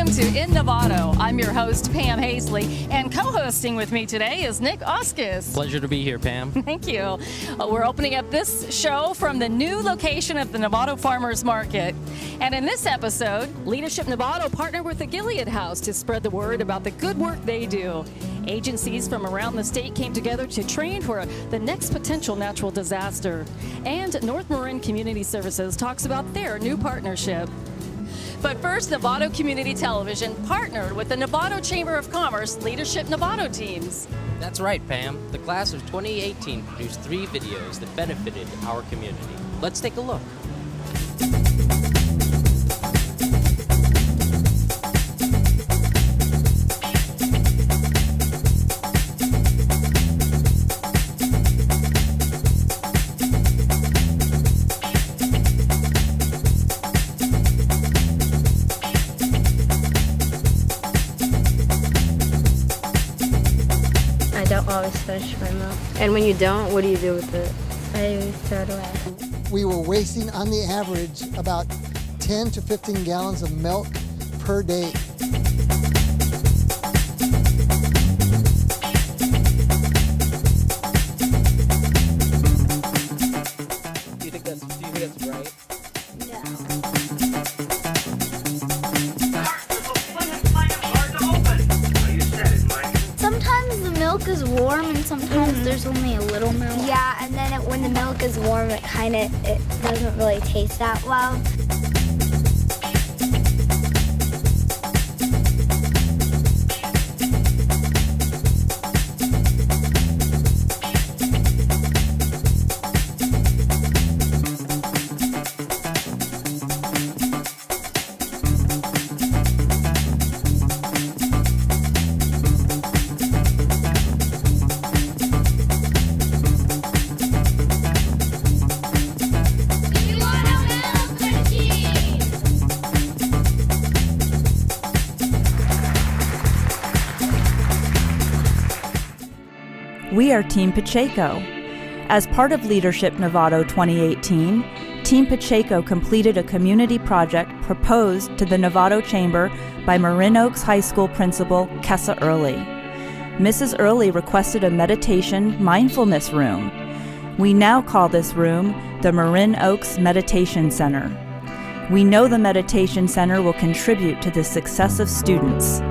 Welcome to In Novato. I'm your host, Pam Hazley, and co-hosting with me today is Nick Oskis. Pleasure to be here, Pam. Thank you. We're opening up this show from the new location of the Novato Farmers Market. And in this episode, Leadership Novato partnered with the Gilead House to spread the word about the good work they do. Agencies from around the state came together to train for the next potential natural disaster. And North Marin Community Services talks about their new partnership. But first, Novato Community Television partnered with the Novato Chamber of Commerce Leadership Novato teams. That's right, Pam. The class of 2018 produced 3 videos that benefited our community. Let's take a look. Always finish my milk. And when you don't, what do you do with it? I throw it away. We were wasting on the average about 10 to 15 gallons of milk per day. Do you think that's right? Sometimes the milk is warm and sometimes there's only a little milk. Yeah, and then when the milk is warm, it doesn't really taste that well. We are Team Pacheco. As part of Leadership Novato 2018, Team Pacheco completed a community project proposed to the Novato Chamber by Marin Oaks High School Principal Kessa Early. Mrs. Early requested a meditation mindfulness room. We now call this room the Marin Oaks Meditation Center. We know the Meditation Center will contribute to the success of students.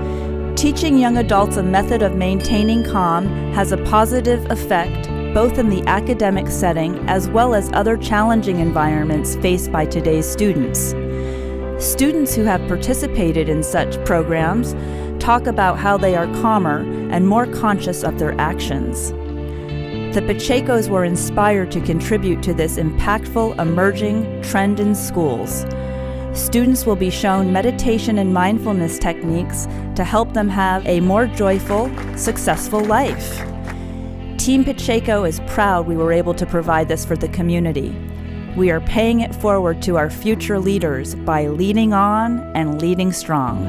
Teaching young adults a method of maintaining calm has a positive effect both in the academic setting as well as other challenging environments faced by today's students. Students who have participated in such programs talk about how they are calmer and more conscious of their actions. The Pachecos were inspired to contribute to this impactful emerging trend in schools. Students will be shown meditation and mindfulness techniques to help them have a more joyful, successful life. Team Pacheco is proud we were able to provide this for the community. We are paying it forward to our future leaders by leading on and leading strong.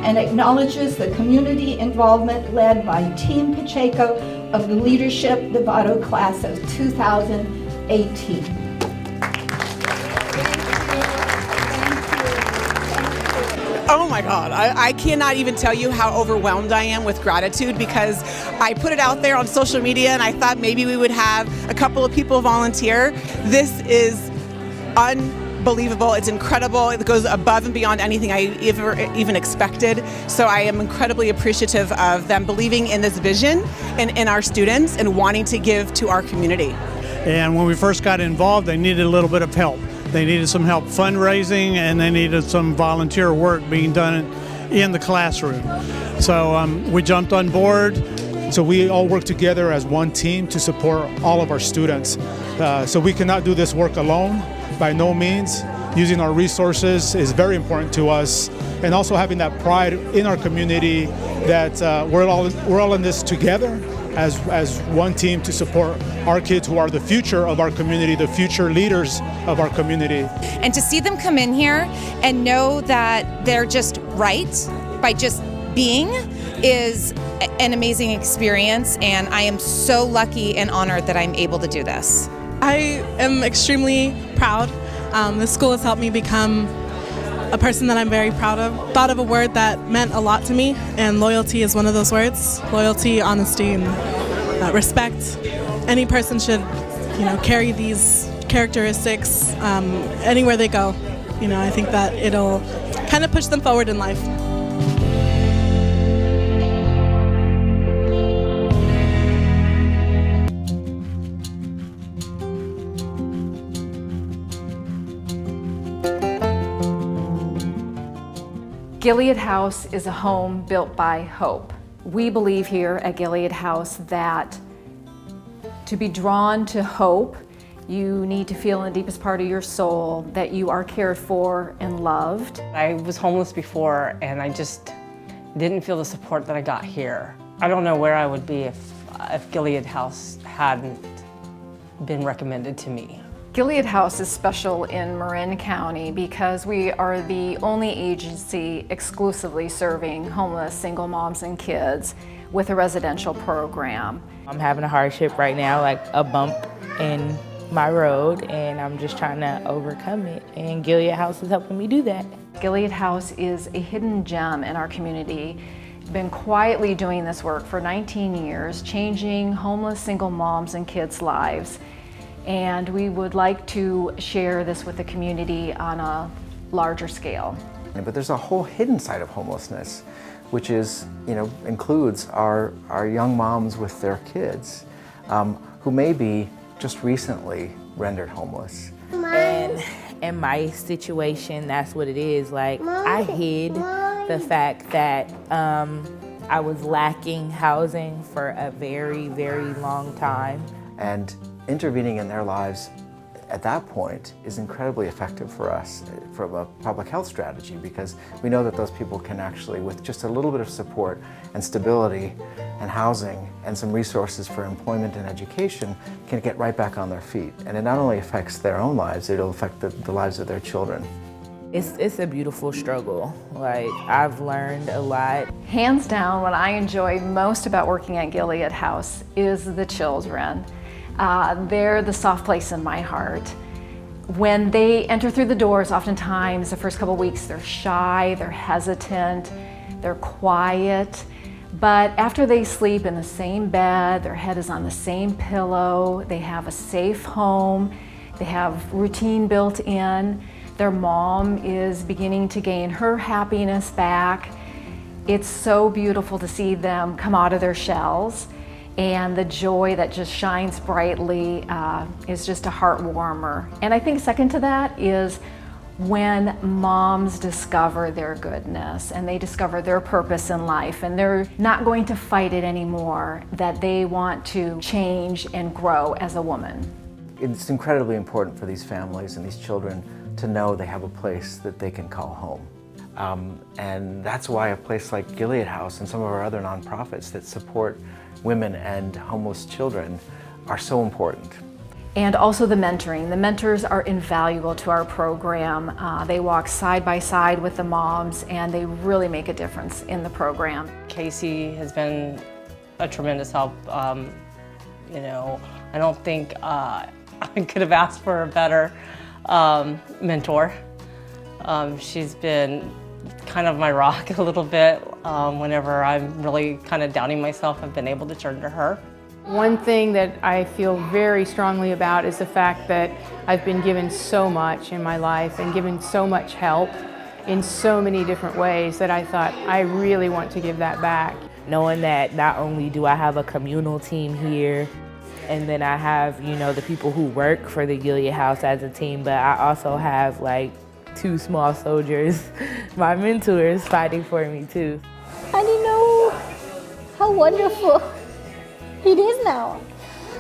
And acknowledges the community involvement led by Team Pacheco of the Leadership Novato class of 2018. Oh my God, I cannot even tell you how overwhelmed I am with gratitude because I put it out there on social media and I thought maybe we would have a couple of people volunteer. This is unbelievable. It's incredible. It goes above and beyond anything I even expected. So I am incredibly appreciative of them believing in this vision and in our students and wanting to give to our community. And when we first got involved, they needed a little bit of help. They needed some help fundraising and they needed some volunteer work being done in the classroom. So we jumped on board. So we all work together as one team to support all of our students. So we cannot do this work alone. By no means. Using our resources is very important to us, and also having that pride in our community that we're all in this together, as one team to support our kids who are the future of our community, the future leaders of our community. And to see them come in here and know that they're just right by just being is an amazing experience, and I am so lucky and honored that I'm able to do this. I am extremely proud. This school has helped me become a person that I'm very proud of. Thought of a word that meant a lot to me, and loyalty is one of those words. Loyalty, honesty, and respect. Any person should, carry these characteristics anywhere they go. I think that it'll kind of push them forward in life. Gilead House is a home built by hope. We believe here at Gilead House that to be drawn to hope, you need to feel in the deepest part of your soul that you are cared for and loved. I was homeless before, and I just didn't feel the support that I got here. I don't know where I would be if Gilead House hadn't been recommended to me. Gilead House is special in Marin County because we are the only agency exclusively serving homeless single moms and kids with a residential program. I'm having a hardship right now, like a bump in my road, and I'm just trying to overcome it, and Gilead House is helping me do that. Gilead House is a hidden gem in our community. Been quietly doing this work for 19 years, changing homeless single moms and kids' lives. And we would like to share this with the community on a larger scale. But there's a whole hidden side of homelessness, which is, includes our young moms with their kids who may be just recently rendered homeless. And in my situation, that's what it is. Like, I hid the fact that I was lacking housing for a very, very long time. And intervening in their lives at that point is incredibly effective for us from a public health strategy, because we know that those people can actually, with just a little bit of support and stability and housing and some resources for employment and education, can get right back on their feet. And it not only affects their own lives, it'll affect the lives of their children. It's a beautiful struggle. Like, I've learned a lot. Hands down, what I enjoy most about working at Gilead House is the children. They're the soft place in my heart. When they enter through the doors, oftentimes the first couple weeks they're shy, they're hesitant, they're quiet. But after they sleep in the same bed, their head is on the same pillow, they have a safe home, they have routine built in, their mom is beginning to gain her happiness back. It's so beautiful to see them come out of their shells. And the joy that just shines brightly is just a heart warmer. And I think second to that is when moms discover their goodness and they discover their purpose in life, and they're not going to fight it anymore, that they want to change and grow as a woman. It's incredibly important for these families and these children to know they have a place that they can call home. And that's why a place like Gilead House and some of our other nonprofits that support women and homeless children are so important. And also the mentoring. The mentors are invaluable to our program. They walk side by side with the moms, and they really make a difference in the program. Casey has been a tremendous help. I don't think I could have asked for a better mentor. She's been kind of my rock a little bit. Whenever I'm really kind of doubting myself, I've been able to turn to her. One thing that I feel very strongly about is the fact that I've been given so much in my life and given so much help in so many different ways that I thought I really want to give that back. Knowing that not only do I have a communal team here, and then I have, the people who work for the Gilead House as a team, but I also have like 2 small soldiers, my mentors, fighting for me too. I didn't know how wonderful it is now.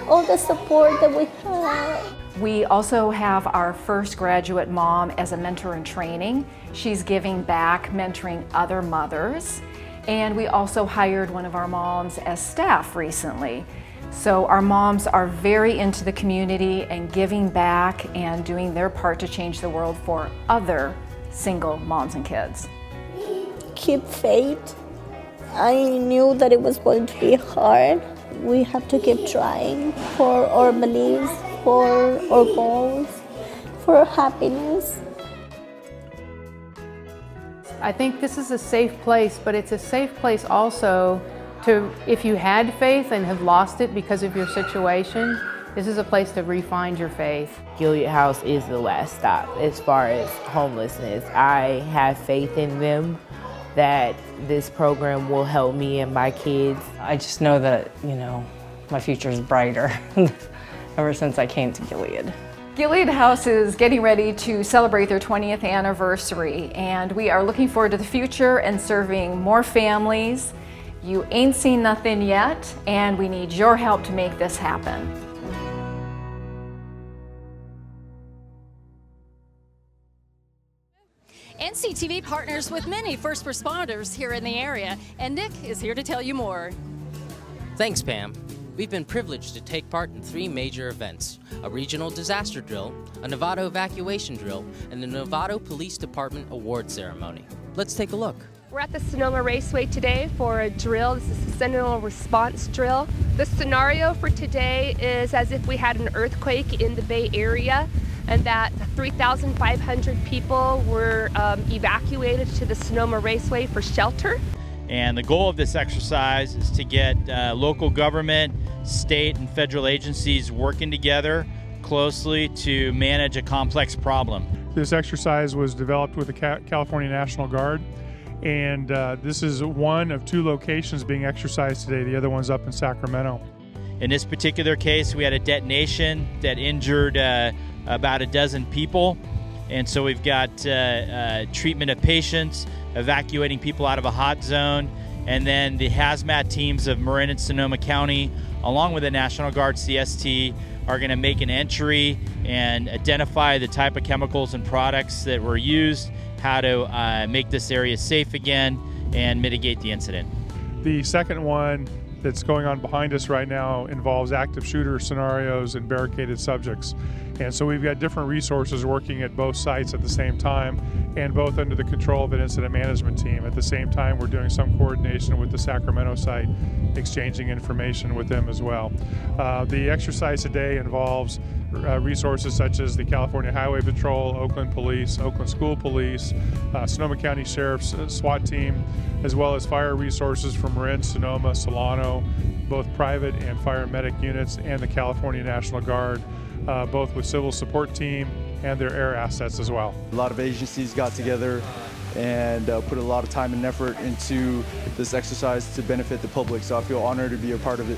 All the support that we have. We also have our first graduate mom as a mentor in training. She's giving back, mentoring other mothers. And we also hired one of our moms as staff recently. So our moms are very into the community and giving back and doing their part to change the world for other single moms and kids. Keep faith. I knew that it was going to be hard. We have to keep trying for our beliefs, for our goals, for our happiness. I think this is a safe place, but it's a safe place also to, if you had faith and have lost it because of your situation, this is a place to re-find your faith. Gilead House is the last stop as far as homelessness. I have faith in them that this program will help me and my kids. I just know that, my future is brighter ever since I came to Gilead. Gilead House is getting ready to celebrate their 20th anniversary, and we are looking forward to the future and serving more families. You ain't seen nothing yet, and we need your help to make this happen. NCTV partners with many first responders here in the area, and Nick is here to tell you more. Thanks, Pam. We've been privileged to take part in 3 major events: a regional disaster drill, a Novato evacuation drill, and the Novato Police Department award ceremony. Let's take a look. We're at the Sonoma Raceway today for a drill. This is a sentinel response drill. The scenario for today is as if we had an earthquake in the Bay Area and that 3,500 people were evacuated to the Sonoma Raceway for shelter. And the goal of this exercise is to get local government, state and federal agencies working together closely to manage a complex problem. This exercise was developed with the California National Guard, and this is one of 2 locations being exercised today. The other one's up in Sacramento. In this particular case, we had a detonation that injured about a dozen people, and so we've got treatment of patients, evacuating people out of a hot zone, and then the hazmat teams of Marin and Sonoma County, along with the National Guard CST, are going to make an entry and identify the type of chemicals and products that were used, how to make this area safe again, and mitigate the incident. The second one that's going on behind us right now involves active shooter scenarios and barricaded subjects. And so we've got different resources working at both sites at the same time, and both under the control of an incident management team. At the same time, we're doing some coordination with the Sacramento site, exchanging information with them as well. The exercise today involves resources such as the California Highway Patrol, Oakland Police, Oakland School Police, Sonoma County Sheriff's SWAT team, as well as fire resources from Marin, Sonoma, Solano, both private and fire medic units, and the California National Guard, both with civil support team and their air assets as well. A lot of agencies got together and put a lot of time and effort into this exercise to benefit the public, so I feel honored to be a part of it.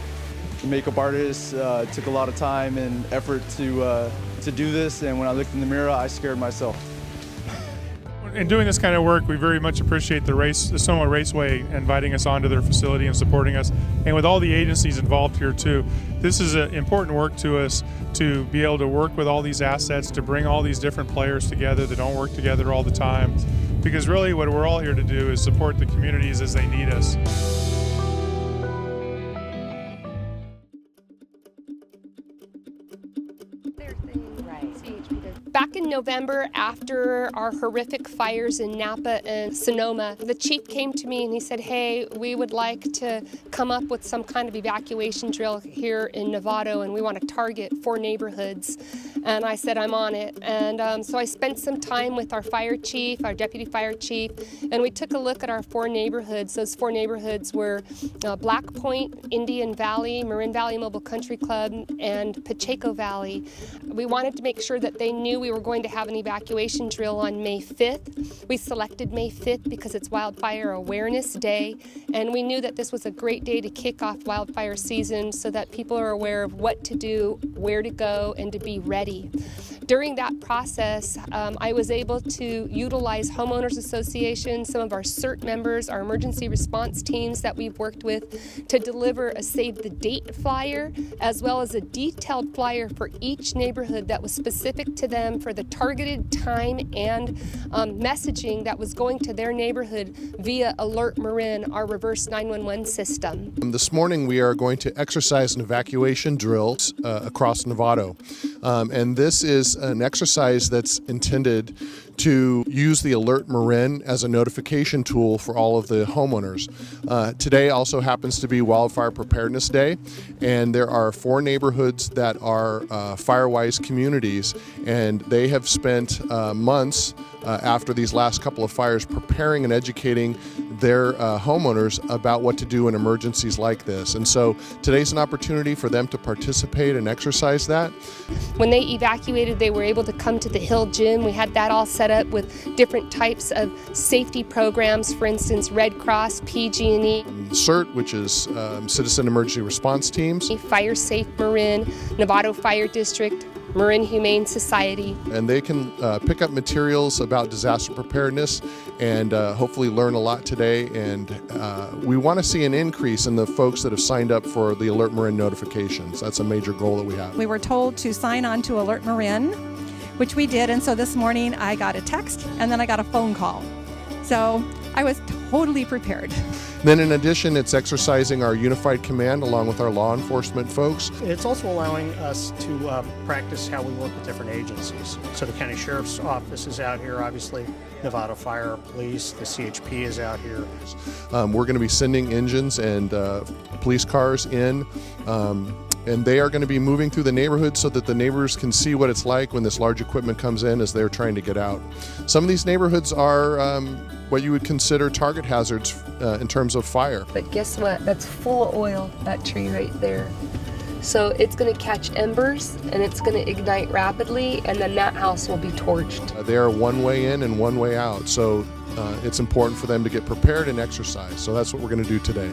The makeup artist took a lot of time and effort to do this, and when I looked in the mirror, I scared myself. In doing this kind of work, we very much appreciate the Sonoma Raceway inviting us onto their facility and supporting us, and with all the agencies involved here too. This is important work to us to be able to work with all these assets, to bring all these different players together that don't work together all the time, because really what we're all here to do is support the communities as they need us. Back in November, after our horrific fires in Napa and Sonoma, the chief came to me and he said, hey, we would like to come up with some kind of evacuation drill here in Novato, and we want to target 4 neighborhoods. And I said, I'm on it. And so I spent some time with our fire chief, our deputy fire chief, and we took a look at our 4 neighborhoods. Those 4 neighborhoods were Black Point, Indian Valley, Marin Valley Mobile Country Club, and Pacheco Valley. We wanted to make sure that they knew we were going to have an evacuation drill on May 5th. We selected May 5th because it's Wildfire Awareness Day, and we knew that this was a great day to kick off wildfire season so that people are aware of what to do, where to go, and to be ready. During that process, I was able to utilize homeowners associations, some of our CERT members, our emergency response teams that we've worked with to deliver a save the date flyer, as well as a detailed flyer for each neighborhood that was specific to them for the targeted time and messaging that was going to their neighborhood via Alert Marin, our reverse 911 system. This morning we are going to exercise an evacuation drill across Novato. And this is an exercise that's intended to use the Alert Marin as a notification tool for all of the homeowners. Today also happens to be Wildfire Preparedness Day, and there are 4 neighborhoods that are Firewise communities, and they have spent months after these last couple of fires preparing and educating their homeowners about what to do in emergencies like this. And so today's an opportunity for them to participate and exercise that. When they evacuated, they were able to come to the Hill Gym. We had that all set up with different types of safety programs, for instance, Red Cross, PG&E. CERT, which is Citizen Emergency Response Teams. Fire Safe Marin, Novato Fire District, Marin Humane Society. And they can pick up materials about disaster preparedness and hopefully learn a lot today. And we want to see an increase in the folks that have signed up for the Alert Marin notifications. That's a major goal that we have. We were told to sign on to Alert Marin, which we did. And so this morning I got a text and then I got a phone call. So I was totally prepared. Then in addition, it's exercising our unified command along with our law enforcement folks. It's also allowing us to practice how we work with different agencies. So the County Sheriff's Office is out here, obviously, Novato Fire, Police, the CHP is out here. We're going to be sending engines and police cars in. And they are going to be moving through the neighborhood so that the neighbors can see what it's like when this large equipment comes in as they're trying to get out. Some of these neighborhoods are what you would consider target hazards in terms of fire. But guess what? That's full of oil, that tree right there. So it's going to catch embers and it's going to ignite rapidly, and then that house will be torched. They are one way in and one way out. So it's important for them to get prepared and exercise. So that's what we're going to do today.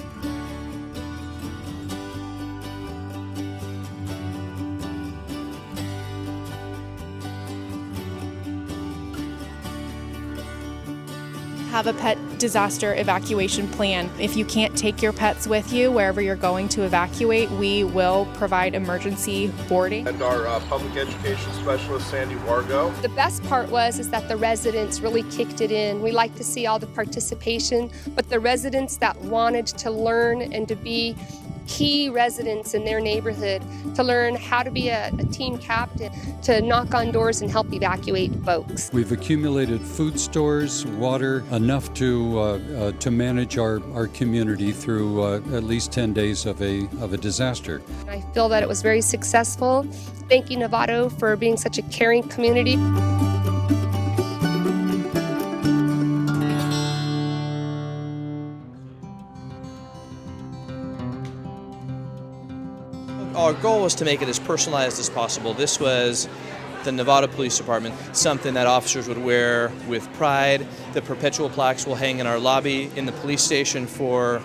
Have a pet disaster evacuation plan. If you can't take your pets with you wherever you're going to evacuate, we will provide emergency boarding. And our public education specialist, Sandy Wargo. The best part is that the residents really kicked it in. We like to see all the participation, but the residents that wanted to learn and to be key residents in their neighborhood, to learn how to be a team captain, to knock on doors and help evacuate folks. We've accumulated food stores, water, enough to manage our community through at least 10 days of a disaster. I feel that it was very successful. Thank you, Novato, for being such a caring community. Our goal was to make it as personalized as possible. This was the Novato Police Department, something that officers would wear with pride. The perpetual plaques will hang in our lobby in the police station for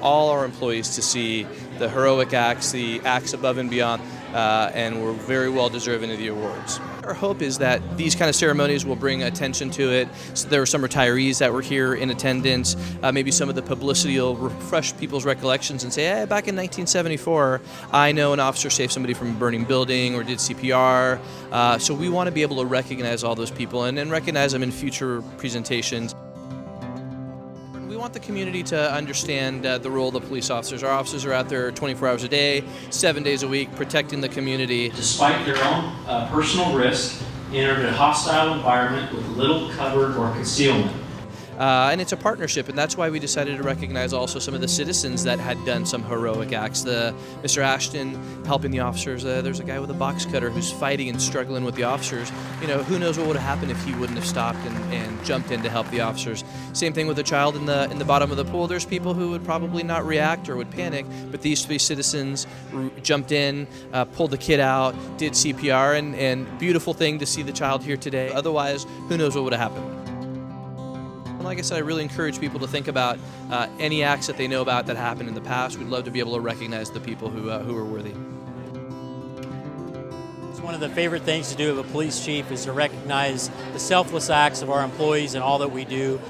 all our employees to see the heroic acts, the acts above and beyond, and we're very well deserving of the awards. Our hope is that these kind of ceremonies will bring attention to it. So there were some retirees that were here in attendance. Maybe some of the publicity will refresh people's recollections and say, hey, back in 1974, I know an officer saved somebody from a burning building or did CPR. So we want to be able to recognize all those people and recognize them in future presentations. We want the community to understand the role of the police officers. Our officers are out there 24 hours a day, 7 days a week, protecting the community. Despite their own personal risk, entered a hostile environment with little cover or concealment. And it's a partnership, and that's why we decided to recognize also some of the citizens that had done some heroic acts. Mr. Ashton helping the officers. There's a guy with a box cutter who's fighting and struggling with the officers. You know, who knows what would have happened if he wouldn't have stopped and jumped in to help the officers. Same thing with a child in the bottom of the pool. There's people who would probably not react or would panic, but these 3 citizens jumped in, pulled the kid out, did CPR, and beautiful thing to see the child here today. Otherwise, who knows what would have happened. And like I said, I really encourage people to think about any acts that they know about that happened in the past. We'd love to be able to recognize the people who are worthy. One of the favorite things to do of a police chief is to recognize the selfless acts of our employees and all that we do.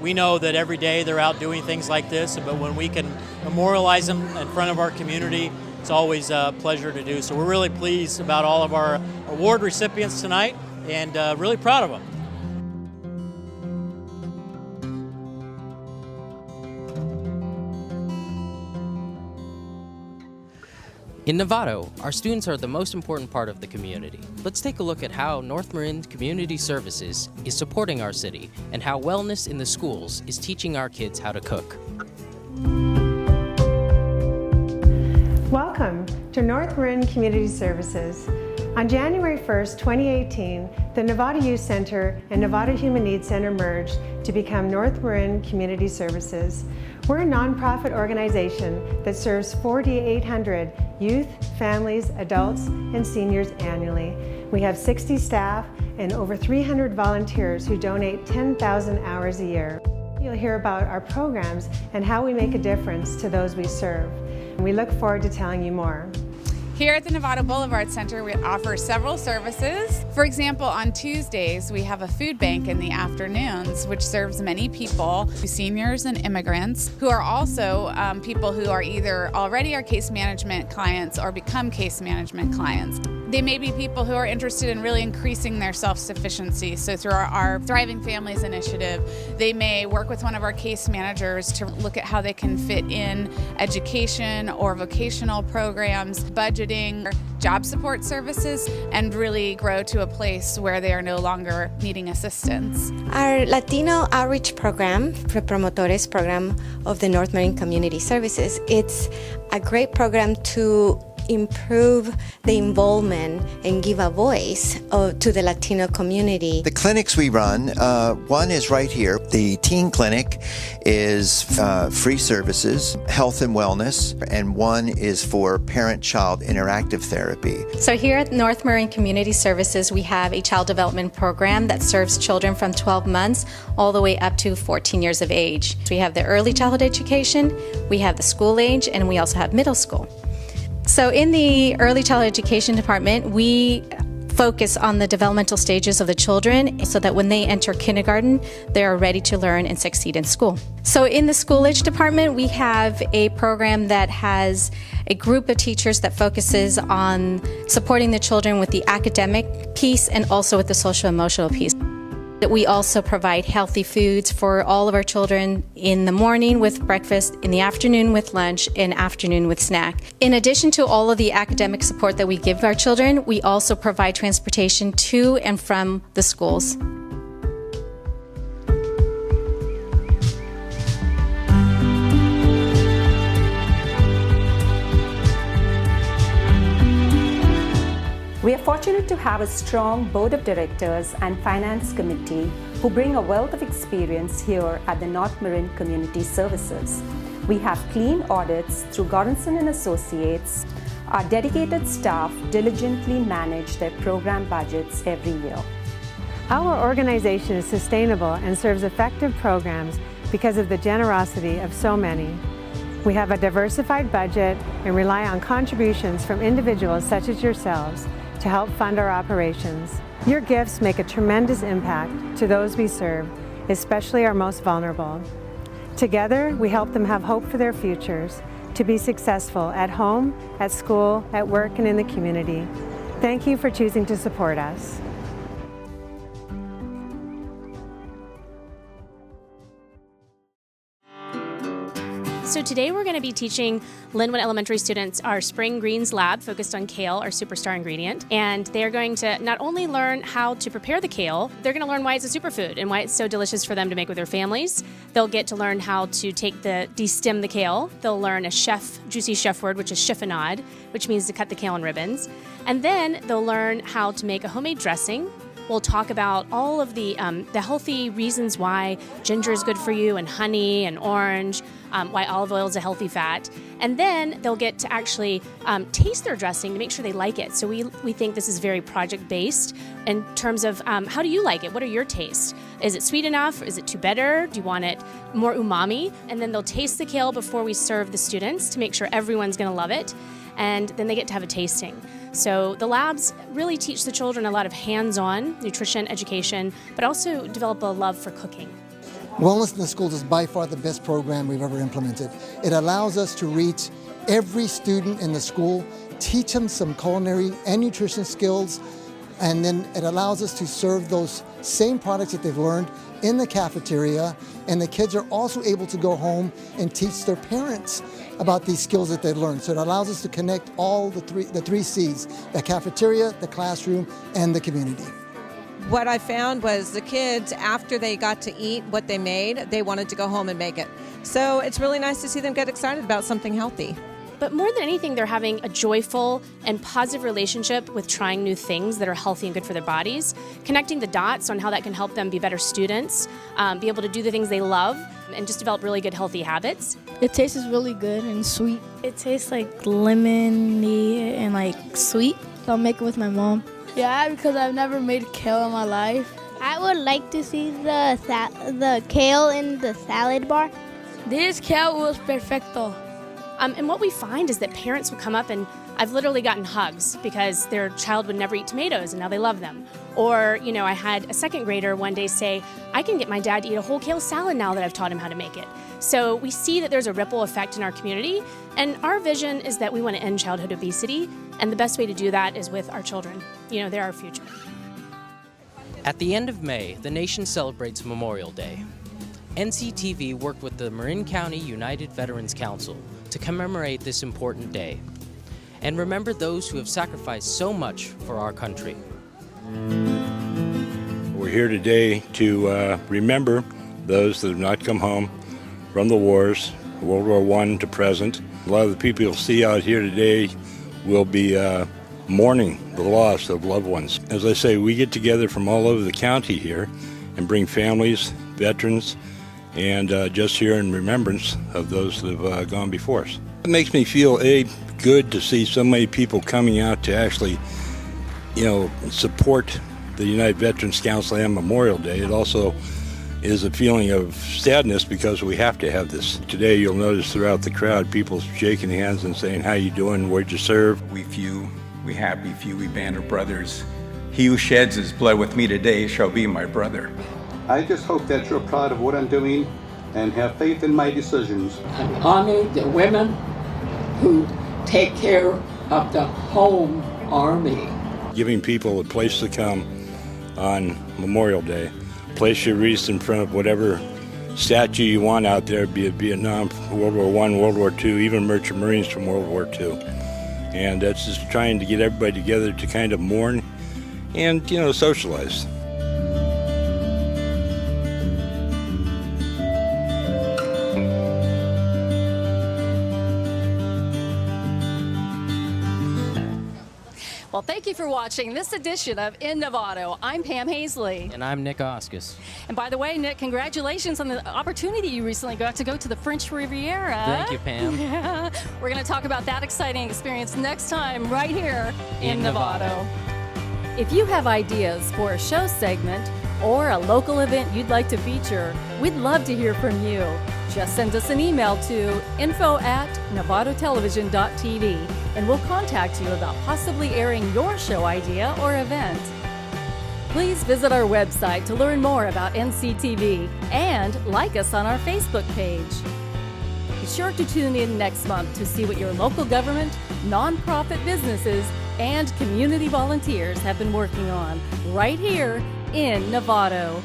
We know that every day they're out doing things like this, but when we can memorialize them in front of our community, it's always a pleasure to do. So we're really pleased about all of our award recipients tonight. and really proud of them. In Novato, our students are the most important part of the community. Let's take a look at how North Marin Community Services is supporting our city and how wellness in the schools is teaching our kids how to cook. Welcome to North Marin Community Services. On January 1st, 2018, the Novato Youth Center and Novato Human Needs Center merged to become North Marin Community Services. We're a nonprofit organization that serves 4,800 youth, families, adults, and seniors annually. We have 60 staff and over 300 volunteers who donate 10,000 hours a year. You'll hear about our programs and how we make a difference to those we serve. We look forward to telling you more. Here at the Novato Boulevard Center, we offer several services. For example, on Tuesdays, we have a food bank in the afternoons, which serves many people, seniors and immigrants, who are also people who are either already our case management clients or become case management clients. They may be people who are interested in really increasing their self-sufficiency. So through our Thriving Families initiative, they may work with one of our case managers to look at how they can fit in education or vocational programs, budgeting, job support services, and really grow to a place where they are no longer needing assistance. Our Latino Outreach Program, Promotores Program of the North Marin Community Services, it's a great program to improve the involvement and give a voice to the Latino community. The clinics we run, one is right here. The teen clinic is free services, health and wellness, and one is for parent-child interactive therapy. So here at North Marin Community Services, we have a child development program that serves children from 12 months all the way up to 14 years of age. So we have the early childhood education, we have the school age, and we also have middle school. So in the early childhood education department, we focus on the developmental stages of the children so that when they enter kindergarten, they are ready to learn and succeed in school. So in the school age department, we have a program that has a group of teachers that focuses on supporting the children with the academic piece and also with the social emotional piece. We also provide healthy foods for all of our children in the morning with breakfast, in the afternoon with lunch, and afternoon with snack. In addition to all of the academic support that we give our children, we also provide transportation to and from the schools. We are fortunate to have a strong board of directors and finance committee who bring a wealth of experience here at the North Marin Community Services. We have clean audits through Goranson & Associates. Our dedicated staff diligently manage their program budgets every year. Our organization is sustainable and serves effective programs because of the generosity of so many. We have a diversified budget and rely on contributions from individuals such as yourselves to help fund our operations. Your gifts make a tremendous impact to those we serve, especially our most vulnerable. Together, we help them have hope for their futures, to be successful at home, at school, at work, and in the community. Thank you for choosing to support us. So today we're going to be teaching Linwood Elementary students our Spring Greens Lab focused on kale, our superstar ingredient. And they're going to not only learn how to prepare the kale, they're going to learn why it's a superfood and why it's so delicious for them to make with their families. They'll get to learn how to destem the kale. They'll learn a juicy chef word, which is chiffonade, which means to cut the kale in ribbons. And then they'll learn how to make a homemade dressing. We'll talk about all of the healthy reasons why ginger is good for you, and honey and orange, why olive oil is a healthy fat. And then they'll get to actually taste their dressing to make sure they like it. So we think this is very project-based in terms of how do you like it? What are your tastes? Is it sweet enough? Is it too bitter? Do you want it more umami? And then they'll taste the kale before we serve the students to make sure everyone's going to love it. And then they get to have a tasting. So the labs really teach the children a lot of hands-on nutrition education, but also develop a love for cooking. Wellness in the Schools is by far the best program we've ever implemented. It allows us to reach every student in the school, teach them some culinary and nutrition skills, And then it allows us to serve those same products that they've learned in the cafeteria. And the kids are also able to go home and teach their parents about these skills that they've learned. So it allows us to connect all the three C's, the cafeteria, the classroom, and the community. What I found was the kids, after they got to eat what they made, they wanted to go home and make it. So it's really nice to see them get excited about something healthy. But more than anything, they're having a joyful and positive relationship with trying new things that are healthy and good for their bodies, connecting the dots on how that can help them be better students, be able to do the things they love, and just develop really good, healthy habits. It tastes really good and sweet. It tastes like lemony and like sweet. I'll make it with my mom. Yeah, because I've never made kale in my life. I would like to see the kale in the salad bar. This kale was perfecto. And what we find is that parents would come up, and I've literally gotten hugs because their child would never eat tomatoes and now they love them. Or, I had a second grader one day say, I can get my dad to eat a whole kale salad now that I've taught him how to make it. So we see that there's a ripple effect in our community, and our vision is that we want to end childhood obesity, and the best way to do that is with our children. They're our future. At the end of May, the nation celebrates Memorial Day. NCTV worked with the Marin County United Veterans Council to commemorate this important day and remember those who have sacrificed so much for our country. We're here today to remember those that have not come home from the wars, World War I to present. A lot of the people you'll see out here today will be mourning the loss of loved ones. As I say, we get together from all over the county here and bring families, veterans, and just here in remembrance of those that have gone before us. It makes me feel, good to see so many people coming out to actually, support the United Veterans Council and Memorial Day. It also is a feeling of sadness because we have to have this. Today you'll notice throughout the crowd people shaking hands and saying, how you doing, where'd you serve? We happy few, we band of brothers. He who sheds his blood with me today shall be my brother. I just hope that you're proud of what I'm doing and have faith in my decisions. I honor the women who take care of the home army. Giving people a place to come on Memorial Day. Place your wreath in front of whatever statue you want out there, be it Vietnam, World War I, World War II, even Merchant Marines from World War II. And that's just trying to get everybody together to kind of mourn and, socialize. Well, thank you for watching this edition of In Novato. I'm Pam Hazley. And I'm Nick Oscus. And by the way, Nick, congratulations on the opportunity you recently got to go to the French Riviera. Thank you, Pam. Yeah. We're going to talk about that exciting experience next time right here in Novato. If you have ideas for a show segment or a local event you'd like to feature, we'd love to hear from you. Just send us an email to info@novatotelevision.tv and we'll contact you about possibly airing your show idea or event. Please visit our website to learn more about NCTV and like us on our Facebook page. Be sure to tune in next month to see what your local government, nonprofit businesses, and community volunteers have been working on right here in Novato.